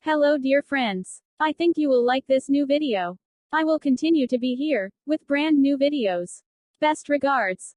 Hello dear friends. I think you will like this new video. I will continue to be here, with brand new videos. Best regards.